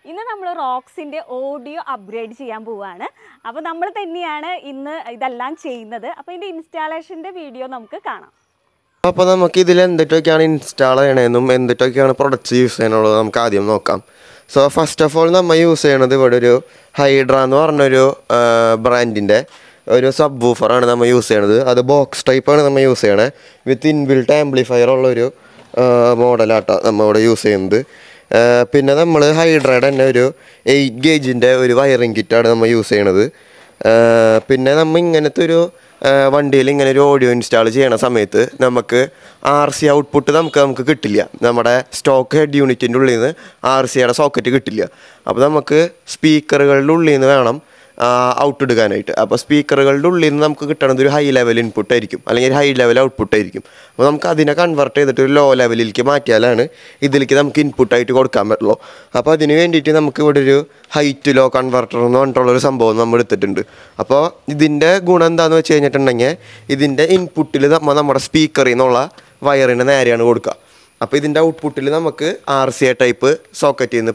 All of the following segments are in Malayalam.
ഇന്ന് നമ്മൾ റോക്സിൻ്റെ ഓഡിയോ അപ്ഗ്രേഡ് ചെയ്യാൻ പോവുകയാണ്. അപ്പോൾ നമ്മൾ തന്നെയാണ് ഇന്ന് ഇതെല്ലാം ചെയ്യുന്നത്. അപ്പോൾ ഇതിൻ്റെ ഇൻസ്റ്റാളേഷൻ്റെ വീഡിയോ നമുക്ക് കാണാം. അപ്പോൾ നമുക്ക് ഇതിൽ എന്തൊക്കെയാണ് ഇൻസ്റ്റാൾ ചെയ്യണമെന്നും എന്തൊക്കെയാണ് പ്രൊഡക്ട്സ് യൂസ് ചെയ്യാനുള്ളത് നമുക്ക് ആദ്യം നോക്കാം. സോ ഫസ്റ്റ് ഓഫ് ഓൾ നമ്മൾ യൂസ് ചെയ്യണത് ഇവിടെ ഒരു ഹൈഡ്ര എന്ന് പറഞ്ഞൊരു ബ്രാൻഡിൻ്റെ ഒരു സബ് വൂഫറാണ് നമ്മൾ യൂസ് ചെയ്യണത്. അത് ബോക്സ് ടൈപ്പാണ് നമ്മൾ യൂസ് ചെയ്യണത്. വിത്ത് ഇൻബിൽട്ട് ആംപ്ലിഫയർ ഉള്ളൊരു മോഡലാട്ടാണ് നമ്മളിവിടെ യൂസ് ചെയ്യുന്നത്. പിന്നെ നമ്മൾ ഹൈഡ്രയുടെ തന്നെ ഒരു 8 ഗേജിൻ്റെ ഒരു വയറിംഗ് കിറ്റാണ് നമ്മൾ യൂസ് ചെയ്യണത്. പിന്നെ നമ്മൾ ഇങ്ങനത്തെ ഒരു വണ്ടിയിൽ ഇങ്ങനെ ഒരു ഓഡിയോ ഇൻസ്റ്റാൾ ചെയ്യണ സമയത്ത് നമുക്ക് RC ഔട്ട്പുട്ട് നമുക്ക് കിട്ടില്ല. നമ്മുടെ സ്റ്റോക്ക് ഹെഡ് യൂണിറ്റിൻ്റെ ഉള്ളിൽ നിന്ന് RCയുടെ സോക്കറ്റ് കിട്ടില്ല. അപ്പോൾ നമുക്ക് സ്പീക്കറുകളുടെ ഉള്ളിൽ നിന്ന് വേണം ഔട്ട് എടുക്കാനായിട്ട്. അപ്പോൾ സ്പീക്കറുകളുടെ ഉള്ളിൽ നിന്ന് നമുക്ക് കിട്ടണത് ഒരു ഹൈ ലെവൽ ഇൻപുട്ട് ആയിരിക്കും, അല്ലെങ്കിൽ ഹൈ ലെവൽ ഔട്ട്പുട്ട് ആയിരിക്കും. അപ്പോൾ നമുക്ക് അതിനെ കൺവേർട്ട് ചെയ്തിട്ട് ഒരു ലോ ലെവലിലേക്ക് മാറ്റിയാലാണ് ഇതിലേക്ക് നമുക്ക് ഇൻപുട്ടായിട്ട് കൊടുക്കാൻ പറ്റുള്ളൂ. അപ്പോൾ അതിന് വേണ്ടിയിട്ട് നമുക്ക് ഇവിടെ ഒരു ഹൈറ്റ് ലോ കൺവെർട്ടർ എന്ന് പറഞ്ഞിട്ടുള്ളൊരു സംഭവം നമ്മൾ എടുത്തിട്ടുണ്ട്. അപ്പോൾ ഇതിൻ്റെ ഗുണം എന്താണെന്ന് വെച്ച് കഴിഞ്ഞിട്ടുണ്ടെങ്കിൽ ഇതിൻ്റെ ഇൻപുട്ടിൽ നമ്മുടെ സ്പീക്കറിൽ നിന്നുള്ള വയറിന് നേരെയാണ് കൊടുക്കുക. അപ്പോൾ ഇതിൻ്റെ ഔട്ട്പുട്ടിൽ നമുക്ക് RCA ടൈപ്പ് സോക്കറ്റിൽ നിന്ന്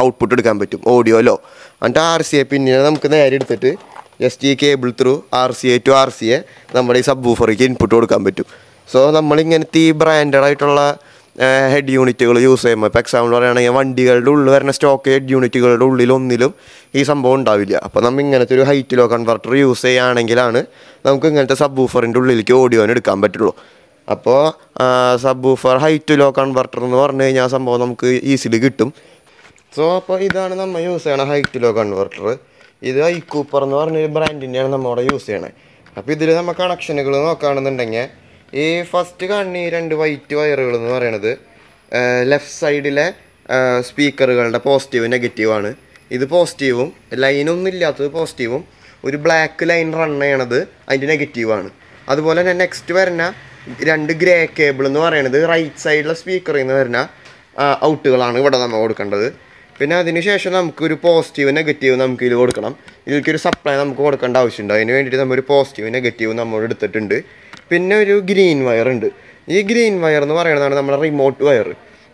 ഔട്ട്പുട്ട് എടുക്കാൻ പറ്റും, ഓഡിയോയിലോ. എന്നിട്ട് RCA പിന്നീട് നമുക്ക് നേരെ എടുത്തിട്ട് ജസ്റ്റ് ഈ cable through RCA to RCA നമ്മുടെ ഈ സബ് വൂഫറിലേക്ക് ഇൻപുട്ട് കൊടുക്കാൻ പറ്റും. സോ നമ്മളിങ്ങനത്തെ ഈ ബ്രാൻഡഡ് ആയിട്ടുള്ള ഹെഡ് യൂണിറ്റുകൾ യൂസ് ചെയ്യുമ്പോൾ, ഇപ്പോൾ എക്സാമ്പിൾ പറയുകയാണെങ്കിൽ വണ്ടികളുടെ ഉള്ളിൽ വരുന്ന സ്റ്റോക്ക് ഹെഡ് യൂണിറ്റുകളുടെ ഉള്ളിലൊന്നിലും ഈ സംഭവം ഉണ്ടാവില്ല. അപ്പോൾ നമ്മൾ ഇങ്ങനത്തെ ഒരു ഹൈറ്റിലോ കൺവെർട്ടർ യൂസ് ചെയ്യുകയാണെങ്കിലാണ് നമുക്ക് ഇങ്ങനത്തെ സബ് വൂഫറിൻ്റെ ഉള്ളിലേക്ക് ഓഡിയോന് എടുക്കാൻ പറ്റുള്ളൂ. അപ്പോൾ subwoofer high to low converter എന്ന് പറഞ്ഞു കഴിഞ്ഞാൽ ആ സംഭവം നമുക്ക് ഈസിലി കിട്ടും. സോ അപ്പോൾ ഇതാണ് നമ്മൾ യൂസ് ചെയ്യണ ഹൈറ്റ് ലോ കൺവെർട്ടർ. ഇത് ഐക്കൂപ്പർ എന്ന് പറഞ്ഞൊരു ബ്രാൻഡിൻ്റെയാണ് നമ്മളിവിടെ യൂസ് ചെയ്യണത്. അപ്പോൾ ഇതിൽ നമ്മൾ കണക്ഷനുകൾ നോക്കുകയാണെന്നുണ്ടെങ്കിൽ ഈ ഫസ്റ്റ് കാണുന്ന ഈ 2 വൈറ്റ് വയറുകൾ എന്ന് പറയുന്നത് ലെഫ്റ്റ് സൈഡിലെ സ്പീക്കറുകളുടെ പോസിറ്റീവ് നെഗറ്റീവാണ്. ഇത് പോസിറ്റീവും ലൈനൊന്നും ഇല്ലാത്തത് പോസിറ്റീവും, ഒരു ബ്ലാക്ക് ലൈൻ റൺ ചെയ്യണത് അതിൻ്റെ നെഗറ്റീവാണ്. അതുപോലെ തന്നെ നെക്സ്റ്റ് വരുന്ന 2 ഗ്രേ കേബിൾ എന്ന് പറയുന്നത് റൈറ്റ് സൈഡിലെ സ്പീക്കറിൽ നിന്ന് വരുന്ന ഔട്ടുകളാണ് ഇവിടെ നമ്മൾ കൊടുക്കേണ്ടത്. പിന്നെ അതിന് ശേഷം നമുക്കൊരു പോസിറ്റീവ് നെഗറ്റീവ് നമുക്ക് ഇതിൽ കൊടുക്കണം. ഇതിലേക്കൊരു സപ്ലൈ നമുക്ക് കൊടുക്കേണ്ട ആവശ്യമുണ്ട്. അതിന് വേണ്ടിയിട്ട് നമ്മളൊരു പോസിറ്റീവ് നെഗറ്റീവ് നമ്മൾ എടുത്തിട്ടുണ്ട്. പിന്നെ ഒരു ഗ്രീൻ വയർ ഉണ്ട്. ഈ ഗ്രീൻ വയർ എന്ന് പറയുന്നതാണ് നമ്മുടെ റിമോട്ട് വയർ.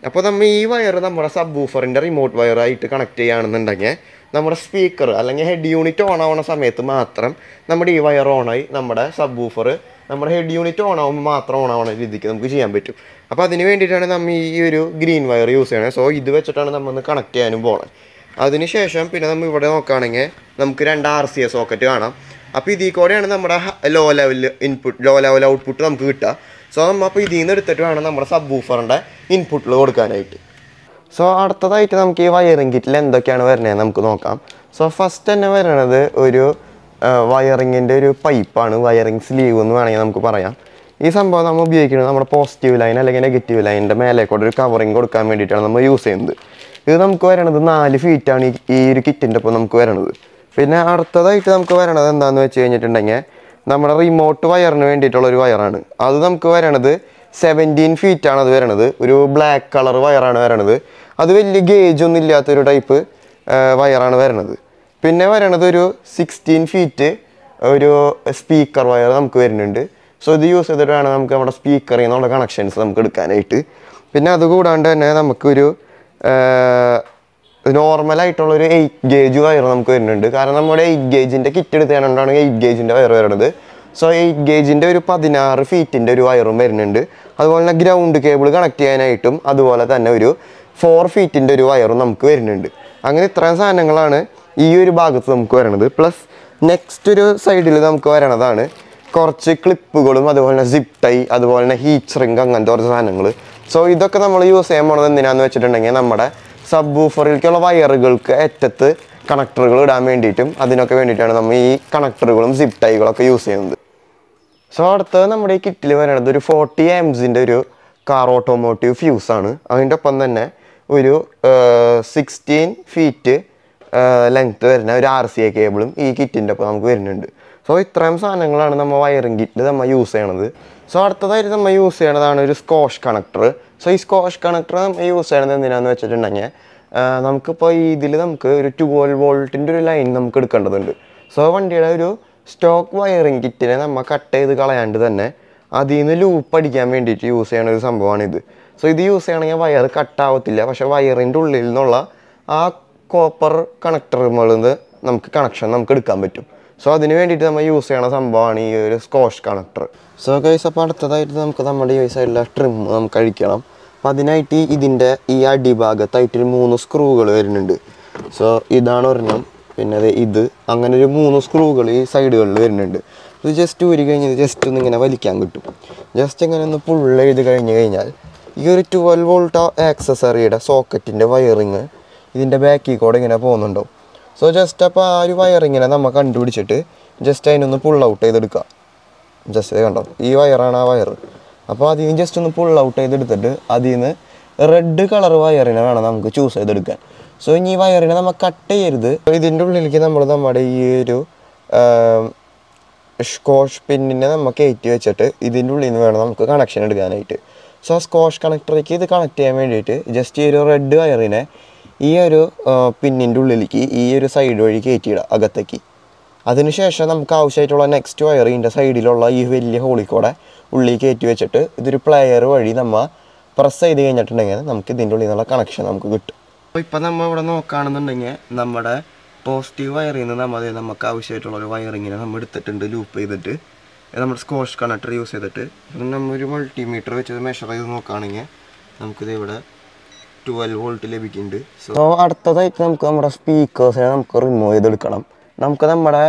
അപ്പോൾ നമ്മൾ ഈ വയർ നമ്മുടെ സബ് വൂഫറിൻ്റെ റിമോട്ട് വയറായിട്ട് കണക്ട് ചെയ്യുകയാണെന്നുണ്ടെങ്കിൽ നമ്മുടെ സ്പീക്കർ അല്ലെങ്കിൽ ഹെഡ് യൂണിറ്റ് ഓൺ ആവുന്ന സമയത്ത് മാത്രം നമ്മുടെ ഈ വയർ ഓണായി നമ്മുടെ സബ് വൂഫർ നമ്മുടെ ഹെഡ് യൂണിറ്റ് ഓൺ ആകുമ്പോൾ മാത്രം ഓൺ ആവുന്ന രീതിക്ക് നമുക്ക് ചെയ്യാൻ പറ്റും. അപ്പോൾ അതിന് വേണ്ടിയിട്ടാണ് നമ്മൾ ഈ ഒരു ഗ്രീൻ വയർ യൂസ് ചെയ്യണത്. സോ ഇത് വെച്ചിട്ടാണ് നമ്മൾ കണക്ട് ചെയ്യാനും പോകുന്നത്. അതിനുശേഷം പിന്നെ നമ്മൾ ഇവിടെ നോക്കുകയാണെങ്കിൽ നമുക്ക് 2 RCA സോക്കറ്റ് കാണാം. അപ്പോൾ ഇതിൽ കൂടെയാണ് നമ്മുടെ ലോ ലെവൽ ഔട്ട്പുട്ട് നമുക്ക് കിട്ടുക. സോ നമ്മൾ അപ്പോൾ ഇതിൽ നിന്ന് എടുത്തിട്ട് വേണം നമ്മുടെ സബ് വൂഫറിൻ്റെ ഇൻപുട്ടിൽ കൊടുക്കാനായിട്ട്. സോ അടുത്തതായിട്ട് നമുക്ക് ഈ വയറിംഗ് കിറ്റിൽ എന്തൊക്കെയാണ് വരുന്നത് നമുക്ക് നോക്കാം. സോ ഫസ്റ്റ് തന്നെ വരുന്നത് ഒരു വയറിങ്ങിൻ്റെ ഒരു പൈപ്പാണ്, വയറിംഗ് സ്ലീവ് എന്ന് വേണമെങ്കിൽ നമുക്ക് പറയാം. ഈ സംഭവം നമ്മൾ ഉപയോഗിക്കുന്നത് നമ്മുടെ പോസിറ്റീവ് ലൈൻ അല്ലെങ്കിൽ നെഗറ്റീവ് ലൈനിൻ്റെ മേലേക്കൂടെ ഒരു കവറിങ് കൊടുക്കാൻ വേണ്ടിയിട്ടാണ് നമ്മൾ യൂസ് ചെയ്യുന്നത്. ഇത് നമുക്ക് വരണത് 4 ഫീറ്റാണ് ഈ ഒരു കിറ്റിൻ്റെ ഒപ്പം നമുക്ക് വരണത്. പിന്നെ അടുത്തതായിട്ട് നമുക്ക് വരണത് എന്താണെന്ന് വെച്ച് കഴിഞ്ഞിട്ടുണ്ടെങ്കിൽ നമ്മുടെ റിമോട്ട് വയറിന് വേണ്ടിയിട്ടുള്ളൊരു വയറാണ്. അത് നമുക്ക് വരണത് 17 ഫീറ്റാണ് അത് വരണത്. ഒരു ബ്ലാക്ക് കളർ വയറാണ് വരണത്. അത് വലിയ ഗേജൊന്നും ഇല്ലാത്തൊരു ടൈപ്പ് വയറാണ് വരണത്. പിന്നെ വരണത് ഒരു 16 ഫീറ്റ് ഒരു സ്പീക്കർ വയർ നമുക്ക് വരുന്നുണ്ട്. സോ ഇത് യൂസ് ചെയ്തിട്ട് വേണം നമുക്ക് നമ്മുടെ സ്പീക്കറിൽ നിന്നുള്ള കണക്ഷൻസ് നമുക്ക് എടുക്കാനായിട്ട്. പിന്നെ അതുകൂടാണ്ട് തന്നെ നമുക്കൊരു നോർമലായിട്ടുള്ളൊരു 8 ഗേജ് വയർ നമുക്ക് വരുന്നുണ്ട്. കാരണം നമ്മുടെ 8 ഗേജിൻ്റെ കിറ്റ് എടുത്തുകൊണ്ടാണ് 8 ഗേജിൻ്റെ വയർ വരുന്നത്. സോ 8 ഗേജിൻ്റെ ഒരു 16 ഫീറ്റിൻ്റെ ഒരു വയറും വരുന്നുണ്ട്. അതുപോലെ തന്നെ ഗ്രൗണ്ട് കേബിൾ കണക്ട് ചെയ്യാനായിട്ടും അതുപോലെ തന്നെ ഒരു 4 ഫീറ്റിൻ്റെ ഒരു വയറും നമുക്ക് വരുന്നുണ്ട്. അങ്ങനെ ഇത്രയും സാധനങ്ങളാണ് ഈ ഒരു ഭാഗത്ത് നമുക്ക് വരണത്. പ്ലസ് നെക്സ്റ്റ് ഒരു സൈഡിൽ നമുക്ക് വരണതാണ് കുറച്ച് ക്ലിപ്പുകളും അതുപോലെ തന്നെ സിപ്പ് ടൈ, അതുപോലെ തന്നെ ഹീറ്റ് സ്ട്രിങ്, അങ്ങനത്തെ കുറച്ച് സാധനങ്ങൾ. സോ ഇതൊക്കെ നമ്മൾ യൂസ് ചെയ്യാൻ പോണത് എന്തിനാന്ന് വെച്ചിട്ടുണ്ടെങ്കിൽ നമ്മുടെ സബ് വൂഫറിലേക്കുള്ള വയറുകൾക്ക് അറ്റത്ത് കണക്ടറുകൾ ഇടാൻ വേണ്ടിയിട്ടും അതിനൊക്കെ വേണ്ടിയിട്ടാണ് നമ്മൾ ഈ കണക്ടറുകളും സിപ്പ് ടൈകളൊക്കെ യൂസ് ചെയ്യുന്നത്. സോ അടുത്തത് നമ്മുടെ ഈ കിറ്റിൽ വരുന്നത് ഒരു 40 amps ഒരു കാർ ഓട്ടോമോട്ടീവ് ഫ്യൂസാണ്. അതിൻ്റെ ഒപ്പം തന്നെ ഒരു 16 ഫീറ്റ് ലെങ്ത്ത് വരുന്ന ഒരു RCA കേബിളും ഈ കിറ്റിൻ്റെ ഒപ്പം നമുക്ക് വരുന്നുണ്ട്. സോ ഇത്രയും സാധനങ്ങളാണ് നമ്മൾ വയറിംഗ് കിറ്റിൽ നമ്മൾ യൂസ് ചെയ്യണത്. സോ അടുത്തതായിട്ട് നമ്മൾ യൂസ് ചെയ്യണതാണ് ഒരു സ്കോഷ് കണക്ടർ. സോ ഈ സ്കോഷ് കണക്ടർ നമ്മൾ യൂസ് ചെയ്യണത് എന്തിനാണെന്ന് വെച്ചിട്ടുണ്ടെങ്കിൽ നമുക്കിപ്പോൾ ഇതിൽ നമുക്ക് ഒരു 12 വോൾട്ടിൻ്റെ ഒരു ലൈൻ നമുക്ക് എടുക്കേണ്ടതുണ്ട്. സോ വണ്ടിയുടെ ഒരു സ്റ്റോക്ക് വയറിംഗ് കിറ്റിനെ നമ്മൾ കട്ട് ചെയ്ത് കളയാണ്ട് തന്നെ അതിൽ നിന്ന് ലൂപ്പ് അടിക്കാൻ വേണ്ടിയിട്ട് യൂസ് ചെയ്യണ ഒരു സംഭവമാണിത്. സോ ഇത് യൂസ് ചെയ്യണമെങ്കിൽ വയർ കട്ടാവത്തില്ല, പക്ഷേ വയറിൻ്റെ ഉള്ളിൽ നിന്നുള്ള ആ കോപ്പർ കണക്ടറുകളിൽ നിന്ന് നമുക്ക് കണക്ഷൻ നമുക്ക് എടുക്കാൻ പറ്റും. സോ അതിന് വേണ്ടിയിട്ട് നമ്മൾ യൂസ് ചെയ്യണ സംഭവമാണ് ഈ ഒരു സ്കോഷ് കണക്ടർ. സോ ഗൈസ്, അപ്പോൾ അടുത്തതായിട്ട് നമുക്ക് നമ്മുടെ ഈ സൈഡിലെ ട്രിം നമുക്ക് അഴിക്കണം. അപ്പോൾ അതിനായിട്ട് ഇതിൻ്റെ ഈ അടിഭാഗത്തായിട്ട് 3 സ്ക്രൂകൾ വരുന്നുണ്ട്. സോ ഇതാണ് ഒരെണ്ണം, പിന്നെ ഇത് അങ്ങനെ ഒരു 3 സ്ക്രൂകൾ ഈ സൈഡുകളിൽ വരുന്നുണ്ട്. ഇത് ജസ്റ്റ് ഊരി കഴിഞ്ഞ് ജസ്റ്റ് ഒന്ന് ഇങ്ങനെ വലിക്കാൻ കിട്ടും. ജസ്റ്റ് ഇങ്ങനെ ഒന്ന് പുള്ള് ചെയ്ത് കഴിഞ്ഞ് കഴിഞ്ഞാൽ ഈ ഒരു 12 വോൾട്ട് ആക്സസറിയുടെ സോക്കറ്റിൻ്റെ വയറിങ് ഇതിൻ്റെ ബാക്കിൽ കൂടെ ഇങ്ങനെ പോകുന്നുണ്ടാവും. സോ ജസ്റ്റ് അപ്പോൾ ആ ഒരു വയറിങ്ങിനെ നമ്മൾ കണ്ടുപിടിച്ചിട്ട് ജസ്റ്റ് അതിനൊന്ന് പുൾ ഔട്ട് ചെയ്തെടുക്കുക. ജസ്റ്റ് കണ്ടോ, ഈ വയറാണ് ആ വയർ. അപ്പോൾ അതിൽ നിന്ന് ജസ്റ്റ് ഒന്ന് പുൾ ഔട്ട് ചെയ്തെടുത്തിട്ട് അതിൽ നിന്ന് റെഡ് കളർ വയറിനെ വേണം നമുക്ക് ചൂസ് ചെയ്തെടുക്കാൻ. സോ ഇനി ഈ വയറിനെ നമ്മൾ കട്ട് ചെയ്യരുത്. ഇതിൻ്റെ ഉള്ളിലേക്ക് നമ്മൾ നമ്മുടെ ഈ ഒരു സ്കോഷ് പിന്നിനെ നമ്മൾ കയറ്റി വെച്ചിട്ട് ഇതിൻ്റെ ഉള്ളിൽ നിന്ന് വേണം നമുക്ക് കണക്ഷൻ എടുക്കാനായിട്ട്. സോ സ്കോഷ് കണക്ടറേക്ക് ഇത് കണക്ട് ചെയ്യാൻ വേണ്ടിയിട്ട് ജസ്റ്റ് ഈ ഒരു റെഡ് വയറിനെ ഈ ഒരു പിന്നിൻ്റെ ഉള്ളിലേക്ക് ഈ ഒരു സൈഡ് വഴി കയറ്റിയിടുക അകത്തേക്ക്. അതിനുശേഷം നമുക്ക് ആവശ്യമായിട്ടുള്ള നെക്സ്റ്റ് വയർ ഇതിൻ്റെ സൈഡിലുള്ള ഈ വലിയ ഹോളിൽ കൂടെ ഉള്ളിൽ കയറ്റി വെച്ചിട്ട് ഇതൊരു പ്ലെയർ വഴി നമ്മൾ പ്രസ് ചെയ്ത് കഴിഞ്ഞിട്ടുണ്ടെങ്കിൽ നമുക്ക് ഇതിൻ്റെ ഉള്ളിൽ നിന്നുള്ള കണക്ഷൻ നമുക്ക് കിട്ടും. അപ്പോൾ ഇപ്പം നമ്മൾ ഇവിടെ നോക്കുകയാണെന്നുണ്ടെങ്കിൽ നമ്മുടെ പോസിറ്റീവ് വയറിൽ നിന്ന് നമുക്ക് ആവശ്യമായിട്ടുള്ള ഒരു വയറിങ്ങിനെ നമ്മൾ എടുത്തിട്ടുണ്ട് ലൂപ്പ് ചെയ്തിട്ട് നമ്മുടെ സ്കോഷ് കണക്ടർ യൂസ് ചെയ്തിട്ട്. നമ്മൊരു മൾട്ടിമീറ്റർ വെച്ച് മെഷർ ചെയ്ത് നോക്കുകയാണെങ്കിൽ നമുക്കിത് ഇവിടെ 12 വോൾട്ട് ലഭിക്കുന്നുണ്ട്. സോ അടുത്തതായിട്ട് നമുക്ക് നമ്മുടെ സ്പീക്കേഴ്സിനെ നമുക്ക് റിമൂവ് ചെയ്തെടുക്കണം. നമുക്ക് നമ്മുടെ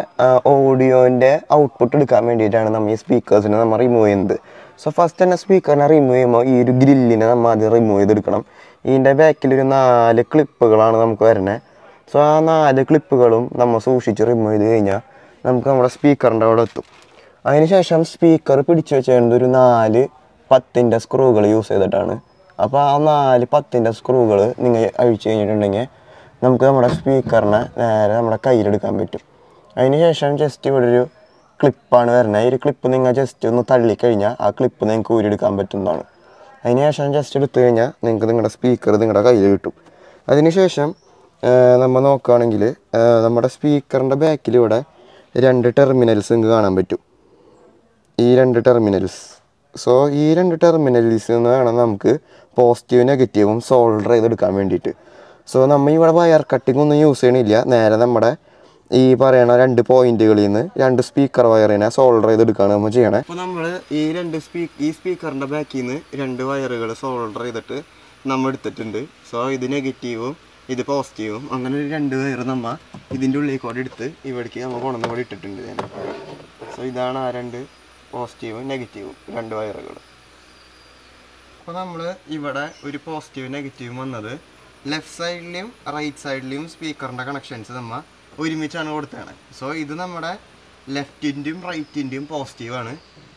ഓഡിയോൻ്റെ ഔട്ട്പുട്ട് എടുക്കാൻ വേണ്ടിയിട്ടാണ് നമ്മൾ ഈ സ്പീക്കേഴ്സിനെ നമ്മൾ റിമൂവ് ചെയ്യുന്നത്. സോ ഫസ്റ്റ് തന്നെ സ്പീക്കറിനെ റിമൂവ് ചെയ്യുമ്പോൾ ഈ ഒരു ഗ്രില്ലിനെ നമ്മൾ ആദ്യം റിമൂവ് ചെയ്തെടുക്കണം. ഇതിൻ്റെ ബാക്കിലൊരു 4 ക്ലിപ്പുകളാണ് നമുക്ക് വരുന്നത്. സോ ആ 4 ക്ലിപ്പുകളും നമ്മൾ സൂക്ഷിച്ച് റിമൂവ് ചെയ്ത് കഴിഞ്ഞാൽ നമുക്ക് നമ്മുടെ സ്പീക്കറിൻ്റെ അവിടെ എത്തും. അതിനുശേഷം സ്പീക്കർ പിടിച്ച് വെച്ചിരുന്നത് ഒരു 4 10-ൻ്റെ സ്ക്രൂകൾ യൂസ് ചെയ്തിട്ടാണ്. അപ്പോൾ ആ 4 10-ൻ്റെ സ്ക്രൂകൾ നിങ്ങൾ അഴിച്ചു കഴിഞ്ഞിട്ടുണ്ടെങ്കിൽ നമുക്ക് നമ്മുടെ സ്പീക്കറിനെ നേരെ നമ്മുടെ കയ്യിലെടുക്കാൻ പറ്റും. അതിനുശേഷം ജസ്റ്റ് ഇവിടെ ഒരു ക്ലിപ്പാണ് വരുന്നത്. ഈ ഒരു ക്ലിപ്പ് നിങ്ങൾ ജസ്റ്റ് ഒന്ന് തള്ളിക്കഴിഞ്ഞാൽ ആ ക്ലിപ്പ് നിങ്ങൾക്ക് ഊരിയെടുക്കാൻ പറ്റുന്നതാണ്. അതിനുശേഷം ജസ്റ്റ് എടുത്തു കഴിഞ്ഞാൽ നിങ്ങൾക്ക് നിങ്ങളുടെ സ്പീക്കർ നിങ്ങളുടെ കയ്യിൽ കിട്ടും. അതിനുശേഷം നമ്മൾ നോക്കുകയാണെങ്കിൽ നമ്മുടെ സ്പീക്കറിൻ്റെ ബാക്കിലിവിടെ 2 ടെർമിനൽസ് നിങ്ങൾക്ക് കാണാൻ പറ്റും. ഈ 2 ടെർമിനൽസ്. സോ ഈ 2 ടെർമിനൽസിൽ നിന്ന് വേണം നമുക്ക് പോസിറ്റീവ് നെഗറ്റീവും സോൾഡർ ചെയ്തെടുക്കാൻ വേണ്ടിയിട്ട്. സോ നമ്മൾ ഇവിടെ വയർ കട്ടിംഗ് ഒന്നും യൂസ് ചെയ്യണില്ല. നേരെ നമ്മുടെ ഈ പറയണ 2 പോയിന്റുകളിൽ നിന്ന് 2 സ്പീക്കർ വയറിനെ സോൾഡർ ചെയ്തെടുക്കുകയാണ് നമ്മൾ ചെയ്യണേ. അപ്പോൾ നമ്മൾ ഈ സ്പീക്കറിൻ്റെ ബാക്കിൽ നിന്ന് 2 വയറുകൾ സോൾഡർ ചെയ്തിട്ട് നമ്മൾ എടുത്തിട്ടുണ്ട്. സോ ഇത് നെഗറ്റീവും ഇത് പോസിറ്റീവും അങ്ങനെ ഒരു 2 വയർ നമ്മൾ ഇതിൻ്റെ ഉള്ളിൽ കൂടെ എടുത്ത് ഇവിടേക്ക് നമ്മൾ കൊണ്ടുവന്ന് കൂടെ ഇട്ടിട്ടുണ്ട് ഞാൻ. സോ ഇതാണ് ആ 2 പോസിറ്റീവും നെഗറ്റീവും 2 വയറുകൾ. അപ്പോൾ നമ്മൾ ഇവിടെ ഒരു പോസിറ്റീവ് നെഗറ്റീവും വന്നത് ലെഫ്റ്റ് സൈഡിലെയും റൈറ്റ് സൈഡിലെയും സ്പീക്കറിൻ്റെ കണക്ഷൻസ് നമ്മൾ ഒരുമിച്ചാണ് കൊടുത്തതാണ്. സോ ഇത് നമ്മുടെ ലെഫ്റ്റിൻ്റെയും റൈറ്റിൻ്റെയും പോസിറ്റീവാണ്,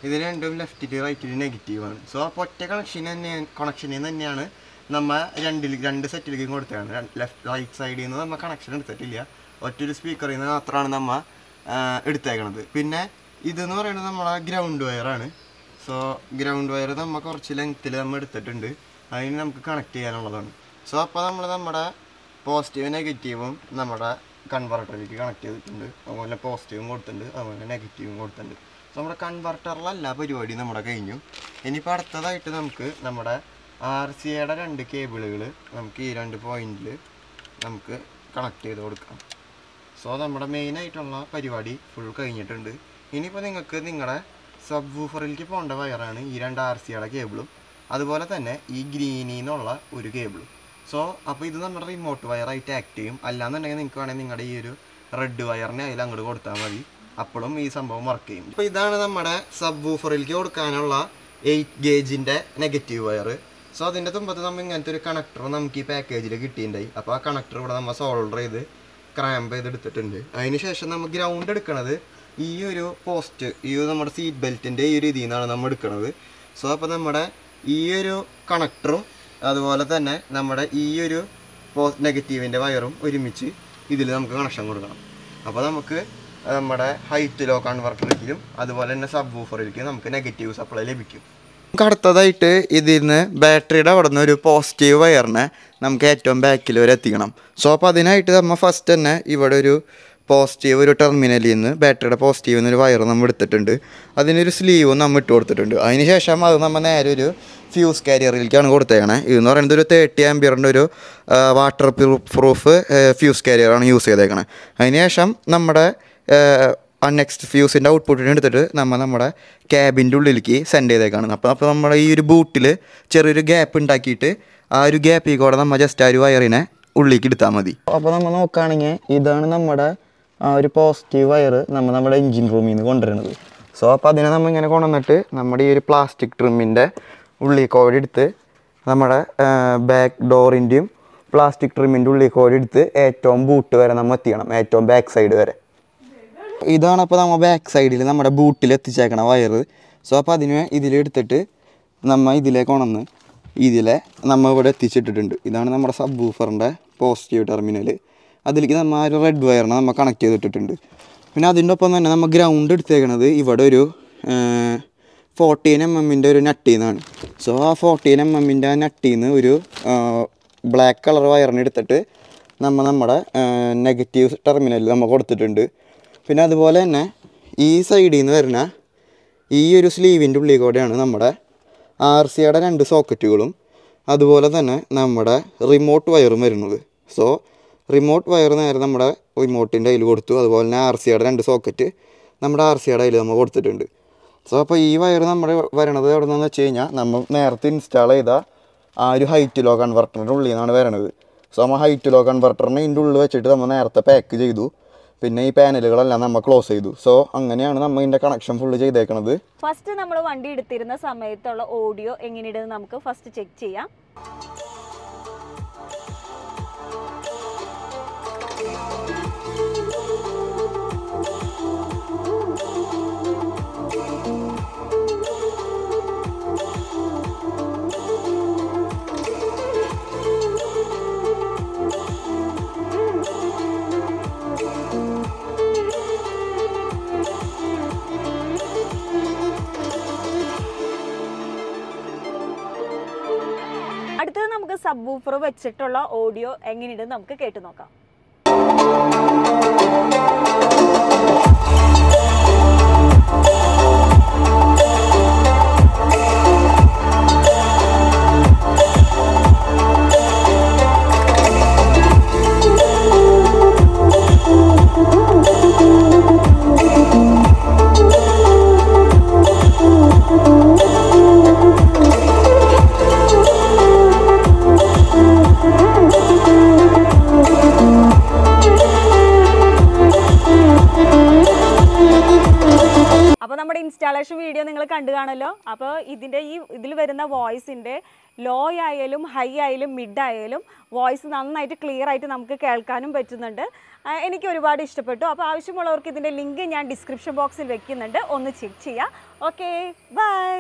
ഇത് രണ്ടും ലെഫ്റ്റിൻ്റെയും റൈറ്റിൻ്റെയും നെഗറ്റീവാണ്. സോ അപ്പോൾ ഒറ്റ കണക്ഷനിൽ നിന്ന് തന്നെയാണ് നമ്മൾ 2 സെറ്റിലേക്കും കൊടുത്തതാണ്. റൈറ്റ് സൈഡിൽ നിന്ന് നമ്മൾ കണക്ഷൻ എടുത്തിട്ടില്ല, ഒറ്റൊരു സ്പീക്കറിൽ നിന്ന് മാത്രമാണ് നമ്മൾ എടുത്തേക്കണത്. പിന്നെ ഇതെന്ന് പറയുന്നത് നമ്മളെ ഗ്രൗണ്ട് വയറാണ്. സോ ഗ്രൗണ്ട് വയർ നമ്മൾ കുറച്ച് ലെങ്ത്തിൽ നമ്മൾ എടുത്തിട്ടുണ്ട്, അതിന് നമുക്ക് കണക്ട് ചെയ്യാനുള്ളതാണ്. സോ അപ്പോൾ നമ്മൾ നമ്മുടെ പോസിറ്റീവ് നെഗറ്റീവും നമ്മുടെ കൺവെർട്ടറിലേക്ക് കണക്ട് ചെയ്തിട്ടുണ്ട്. അതുപോലെ പോസിറ്റീവും കൊടുത്തിട്ടുണ്ട്, അതുപോലെ നെഗറ്റീവും കൊടുത്തിട്ടുണ്ട്. സോ നമ്മുടെ കൺവെർട്ടറിലെല്ലാ പരിപാടിയും നമ്മുടെ കഴിഞ്ഞു. ഇനിയിപ്പോൾ അടുത്തതായിട്ട് നമുക്ക് നമ്മുടെ RCAയുടെ 2 കേബിളുകൾ നമുക്ക് ഈ 2 പോയിന്റിൽ നമുക്ക് കണക്ട് ചെയ്ത് കൊടുക്കാം. സോ നമ്മുടെ മെയിനായിട്ടുള്ള പരിപാടി ഫുൾ കഴിഞ്ഞിട്ടുണ്ട്. ഇനിയിപ്പോൾ നിങ്ങൾക്ക് നിങ്ങളുടെ സബ് വൂഫറിലേക്ക് പോകേണ്ട വയറാണ് ഈ 2 RCAയുടെ കേബിളും അതുപോലെ തന്നെ ഈ ഗ്രീനിൽ നിന്നുള്ള ഒരു കേബിളും. സോ അപ്പോൾ ഇത് നമ്മുടെ റിമോട്ട് വയറായിട്ട് ആക്ട് ചെയ്യും. അല്ലാന്നുണ്ടെങ്കിൽ നിങ്ങൾക്ക് വേണമെങ്കിൽ നിങ്ങളുടെ ഈ ഒരു റെഡ് വയറിനെ അതിൽ അങ്ങോട്ട് കൊടുത്താൽ മതി, അപ്പോഴും ഈ സംഭവം വർക്ക് ചെയ്യും. അപ്പോൾ ഇതാണ് നമ്മുടെ സബ് വൂഫറിലേക്ക് കൊടുക്കാനുള്ള 8 ഗേജിൻ്റെ നെഗറ്റീവ് വയർ. സോ അതിൻ്റെ തുമ്പത്ത് നമ്മൾ ഇങ്ങനത്തെ ഒരു കണക്ടർ നമുക്ക് ഈ പാക്കേജിൽ കിട്ടിയിട്ടുണ്ടായി. അപ്പോൾ ആ കണക്ടർ ഇവിടെ നമ്മൾ സോൾഡർ ചെയ്ത് ക്രാമ്പ് ചെയ്തെടുത്തിട്ടുണ്ട്. അതിന് ശേഷം നമ്മൾ ഗ്രൗണ്ട് എടുക്കുന്നത് ഈ ഒരു പോസ്റ്റ്, ഈ നമ്മുടെ സീറ്റ് ബെൽറ്റിൻ്റെ ഈ ഒരു ഇതിൽ നിന്നാണ് നമ്മൾ എടുക്കുന്നത്. സോ അപ്പോൾ നമ്മുടെ ഈ ഒരു കണക്ടറും അതുപോലെ തന്നെ നമ്മുടെ ഈ ഒരു നെഗറ്റീവിൻ്റെ വയറും ഒരുമിച്ച് ഇതിൽ നമുക്ക് കണക്ഷൻ കൊടുക്കണം. അപ്പോൾ നമുക്ക് നമ്മുടെ ഹൈറ്റ് ലോ കൺവെർട്ടറിലേക്കും അതുപോലെ തന്നെ സബ് വൂഫറിലേക്കും നമുക്ക് നെഗറ്റീവ് സപ്ലൈ ലഭിക്കും. നമുക്ക് അടുത്തതായിട്ട് ഇതിൽ നിന്ന് ബാറ്ററിയുടെ അവിടെ നിന്ന് ഒരു പോസിറ്റീവ് വയറിനെ നമുക്ക് ഏറ്റവും ബാക്കിൽ വരെ എത്തിക്കണം. സോ അപ്പോൾ അതിനായിട്ട് നമ്മൾ ഫസ്റ്റ് തന്നെ ഇവിടെ ഒരു പോസിറ്റീവ് ഒരു ടെർമിനലിൽ നിന്ന് ബാറ്ററിയുടെ പോസിറ്റീവ് എന്നൊരു വയർ നമ്മൾ എടുത്തിട്ടുണ്ട്. അതിനൊരു സ്ലീവും നമ്മൾ ഇട്ട് കൊടുത്തിട്ടുണ്ട്. അതിന് ശേഷം അത് നമ്മൾ നേരെ ഒരു ഫ്യൂസ് കാരിയറിലേക്കാണ് കൊടുത്തേക്കണേ. ഇതെന്ന് പറയുന്നത് ഒരു 30 ആംപിയറിൻ്റെ ഒരു വാട്ടർ പ്രൂഫ് ഫ്യൂസ് കാരിയറാണ് യൂസ് ചെയ്തേക്കണേ. അതിന് ശേഷം നമ്മുടെ നെക്സ്റ്റ് ഫ്യൂസിൻ്റെ ഔട്ട്പുട്ടിന് എടുത്തിട്ട് നമ്മുടെ ക്യാബിൻ്റെ ഉള്ളിലേക്ക് സെൻഡ് ചെയ്തേക്കാണ്. അപ്പോൾ നമ്മുടെ ഈ ഒരു ബൂട്ടിൽ ചെറിയൊരു ഗ്യാപ്പ് ഉണ്ടാക്കിയിട്ട് ആ ഒരു ഗ്യാപ്പിൽ കൂടെ നമ്മൾ ജസ്റ്റ് ആ ഒരു വയറിനെ ഉള്ളിലേക്ക് എടുത്താൽ മതി. അപ്പോൾ നമ്മൾ നോക്കുകയാണെങ്കിൽ ഇതാണ് നമ്മുടെ ആ ഒരു പോസിറ്റീവ് വയർ നമ്മുടെ എൻജിൻ റൂമിൽ നിന്ന് കൊണ്ടുവരുന്നത്. സോ അപ്പോൾ അതിനെ നമ്മൾ ഇങ്ങനെ കൊണ്ടുവന്നിട്ട് നമ്മുടെ ഈ ഒരു പ്ലാസ്റ്റിക് ട്രിമ്മിൻ്റെ ഉള്ളിൽ കോടി എടുത്ത് നമ്മുടെ ബാക്ക് ഡോറിൻ്റെയും പ്ലാസ്റ്റിക് ട്രിമ്മിൻ്റെ ഉള്ളിൽ കോടി എടുത്ത് ഏറ്റവും ബൂട്ട് വരെ നമ്മൾ എത്തിക്കണം, ഏറ്റവും ബാക്ക് സൈഡ് വരെ. ഇതാണ് അപ്പോൾ നമ്മൾ ബാക്ക് സൈഡിൽ നമ്മുടെ ബൂട്ടിൽ എത്തിച്ചേക്കണ വയർ. സോ അപ്പോൾ അതിന് ഇതിലെടുത്തിട്ട് നമ്മൾ ഇതിലേക്ക് കൊണ്ടുവന്ന് ഇതിലെ നമ്മൾ ഇവിടെ എത്തിച്ചിട്ടിട്ടുണ്ട്. ഇതാണ് നമ്മുടെ സബ് വൂഫറിൻ്റെ പോസിറ്റീവ് ടെർമിനൽ. അതിലേക്ക് നമ്മൾ ആ ഒരു റെഡ് വയറിനെ നമ്മൾ കണക്ട് ചെയ്തിട്ടിട്ടുണ്ട്. പിന്നെ അതിൻ്റെ ഒപ്പം തന്നെ നമ്മൾ ഗ്രൗണ്ട് എടുത്തേക്കണത് ഇവിടെ ഒരു 14 mm ഒരു നട്ടിൽ നിന്നാണ്. സോ ആ 14 mm ആ നട്ടിൽ നിന്ന് ഒരു ബ്ലാക്ക് കളർ വയറിനെ എടുത്തിട്ട് നമ്മുടെ നെഗറ്റീവ് ടെർമിനലിൽ നമ്മൾ കൊടുത്തിട്ടുണ്ട്. പിന്നെ അതുപോലെ തന്നെ ഈ സൈഡിൽ നിന്ന് വരുന്ന ഈ ഒരു സ്ലീവിൻ്റെ ഉള്ളിൽ കൂടെയാണ് നമ്മുടെ RCയുടെ 2 സോക്കറ്റുകളും അതുപോലെ തന്നെ നമ്മുടെ റിമോട്ട് വയറും വരുന്നത്. സോ റിമോട്ട് വയർ നേരെ നമ്മുടെ റിമോട്ടിൻ്റെ കയ്യിൽ കൊടുത്തു. അതുപോലെ തന്നെ RCയുടെ 2 സോക്കറ്റ് നമ്മുടെ RCയുടെ കയ്യിൽ നമ്മൾ കൊടുത്തിട്ടുണ്ട്. സോ അപ്പോൾ ഈ വയർ നമ്മുടെ വരണത് എവിടെ നിന്നെന്ന് വെച്ച് കഴിഞ്ഞാൽ നമ്മൾ നേരത്തെ ഇൻസ്റ്റാൾ ചെയ്ത ആ ഒരു ഹൈറ്റ് ലോ കൺവെർട്ടറിൻ്റെ ഉള്ളിൽ നിന്നാണ് വരണത്. സോ നമ്മൾ ഹൈറ്റ് ലോ കൺവെർട്ടറിനെ ഇതിൻ്റെ ഉള്ളിൽ വെച്ചിട്ട് നമ്മൾ നേരത്തെ പാക്ക് ചെയ്തു. പിന്നെ ഈ പാനലുകളെല്ലാം നമ്മൾ ക്ലോസ് ചെയ്തു. സോ അങ്ങനെയാണ് നമ്മൾ ഇതിൻ്റെ കണക്ഷൻ ഫുള്ള് ചെയ്തേക്കണത്. ഫസ്റ്റ് നമ്മൾ വണ്ടി എടുത്തിരുന്ന സമയത്തുള്ള ഓഡിയോ എങ്ങനെയുണ്ടെന്ന് നമുക്ക് ഫസ്റ്റ് ചെക്ക് ചെയ്യാം. അടുത്തത് നമുക്ക് സബ് വൂഫർ വെച്ചിട്ടുള്ള ഓഡിയോ എങ്ങനെയുണ്ടെന്ന് നമുക്ക് കേട്ടു നോക്കാം. അപ്പോൾ നമ്മുടെ ഇൻസ്റ്റാളേഷൻ വീഡിയോ നിങ്ങൾ കണ്ടു കാണല്ലോ. അപ്പോൾ ഇതിൽ വരുന്ന വോയിസിൻ്റെ ലോ ആയാലും ഹൈ ആയാലും മിഡ് ആയാലും വോയിസ് നന്നായിട്ട് ക്ലിയർ ആയിട്ട് നമുക്ക് കേൾക്കാനും പറ്റുന്നുണ്ട്. എനിക്ക് ഒരുപാട് ഇഷ്ടപ്പെട്ടു. അപ്പോൾ ആവശ്യമുള്ളവർക്ക് ഇതിൻ്റെ ലിങ്ക് ഞാൻ ഡിസ്ക്രിപ്ഷൻ ബോക്സിൽ വെക്കുന്നുണ്ട്, ഒന്ന് ചെക്ക് ചെയ്യുക. Okay, by.